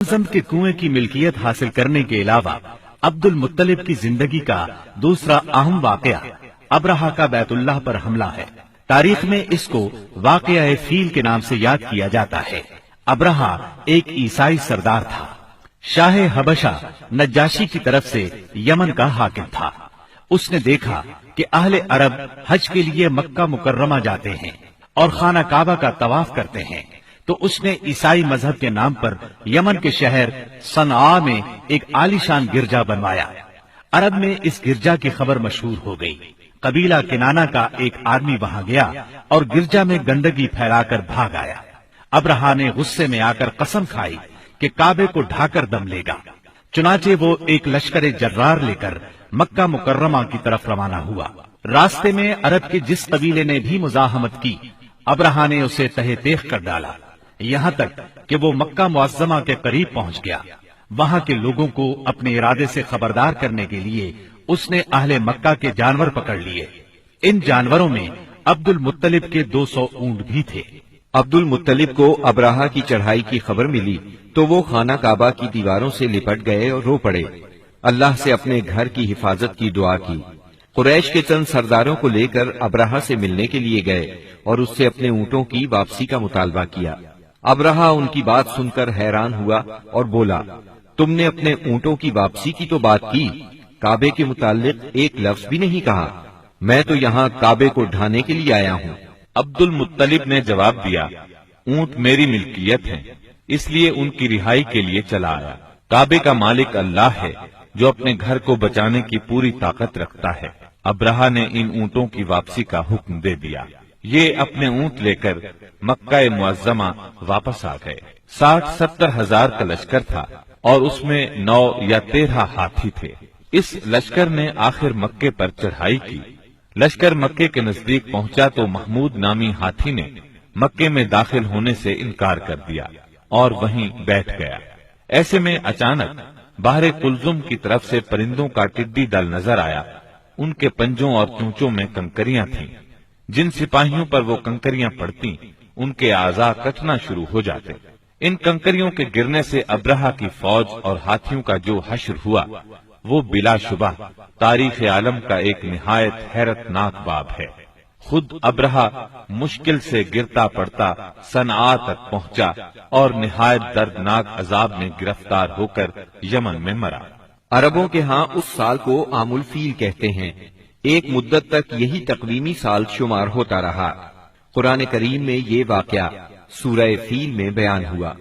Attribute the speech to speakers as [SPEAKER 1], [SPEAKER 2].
[SPEAKER 1] زمزم کے کنویں کی ملکیت حاصل کرنے کے علاوہ عبد المطلب کی زندگی کا دوسرا اہم واقعہ ابرہہ کا بیت اللہ پر حملہ ہے۔ تاریخ میں اس کو واقعہ فیل کے نام سے یاد کیا جاتا ہے۔ ابرہہ ایک عیسائی سردار تھا۔ شاہ حبشہ نجاشی کی طرف سے یمن کا حاکم تھا۔ اس نے دیکھا کہ اہل عرب حج کے لیے مکہ مکرمہ جاتے ہیں اور خانہ کعبہ کا طواف کرتے ہیں، تو اس نے عیسائی مذہب کے نام پر یمن کے شہر صنعاء میں ایک عالیشان گرجا بنوایا۔ عرب میں اس گرجا کی خبر مشہور ہو گئی۔ قبیلہ کنانہ کا ایک آدمی وہاں گیا اور گرجا میں گندگی پھیلا کر بھاگ آیا۔ ابرہہ نے غصے میں آ کر قسم کھائی کہ کعبے کو ڈھا کر دم لے گا۔ چنانچہ وہ ایک لشکر جرار لے کر مکہ مکرمہ کی طرف روانہ ہوا۔ راستے میں عرب کے جس قبیلے نے بھی مزاحمت کی، ابرہہ نے اسے تہہ تیغ کر ڈالا، یہاں تک کہ وہ مکہ معظمہ کے قریب پہنچ گیا۔ وہاں کے لوگوں کو اپنے ارادے سے خبردار کرنے کے لیے اس نے اہل مکہ کے جانور پکڑ لیے۔ ان جانوروں میں عبد المطلب کے 200 اونٹ بھی تھے۔
[SPEAKER 2] عبد المطلب کو ابرہہ کی چڑھائی کی خبر ملی تو وہ خانہ کعبہ کی دیواروں سے لپٹ گئے اور رو پڑے، اللہ سے اپنے گھر کی حفاظت کی دعا کی۔ قریش کے چند سرداروں کو لے کر ابرہہ سے ملنے کے لیے گئے اور اس سے اپنے اونٹوں کی واپسی کا مطالبہ کیا۔ ابرہہ ان کی بات سن کر حیران ہوا اور بولا، تم نے اپنے اونٹوں کی واپسی کی تو بات کی، کعبے کے متعلق ایک لفظ بھی نہیں کہا، میں تو یہاں کعبے کو ڈھانے کے لیے آیا ہوں۔
[SPEAKER 3] عبد المطلب نے جواب دیا، اونٹ میری ملکیت ہیں، اس لیے ان کی رہائی کے لیے چلا آیا۔ کعبے کا مالک اللہ ہے جو اپنے گھر کو بچانے کی پوری طاقت رکھتا ہے۔ ابرہہ نے ان اونٹوں کی واپسی کا حکم دے دیا۔ یہ اپنے اونٹ لے کر مکہ معظمہ واپس آ گئے۔ 60-70 ہزار کا لشکر تھا اور اس میں 9 یا 13 ہاتھی تھے۔ اس لشکر نے آخر مکے پر چڑھائی کی۔ لشکر مکے کے نزدیک پہنچا تو محمود نامی ہاتھی نے مکے میں داخل ہونے سے انکار کر دیا اور وہیں بیٹھ گیا۔ ایسے میں اچانک باہر کلزم کی طرف سے پرندوں کا ٹڈی دل نظر آیا۔ ان کے پنجوں اور چونچوں میں کنکریاں تھیں۔ جن سپاہیوں پر وہ کنکریاں پڑتی ان کے اعضاء کٹنا شروع ہو جاتے۔ ان کنکریوں کے گرنے سے ابرہہ کی فوج اور ہاتھیوں کا جو حشر ہوا وہ بلا شبہ تاریخ عالم کا ایک نہایت حیرت ناک باب ہے۔ خود ابرہہ مشکل سے گرتا پڑتا صنعاء تک پہنچا اور نہایت دردناک عذاب میں گرفتار ہو کر یمن میں مرا۔
[SPEAKER 2] عربوں کے ہاں اس سال کو عام الفیل کہتے ہیں۔ ایک مدت تک یہی تقویمی سال شمار ہوتا رہا۔ قرآن کریم میں یہ واقعہ سورہ فیل میں بیان ہوا۔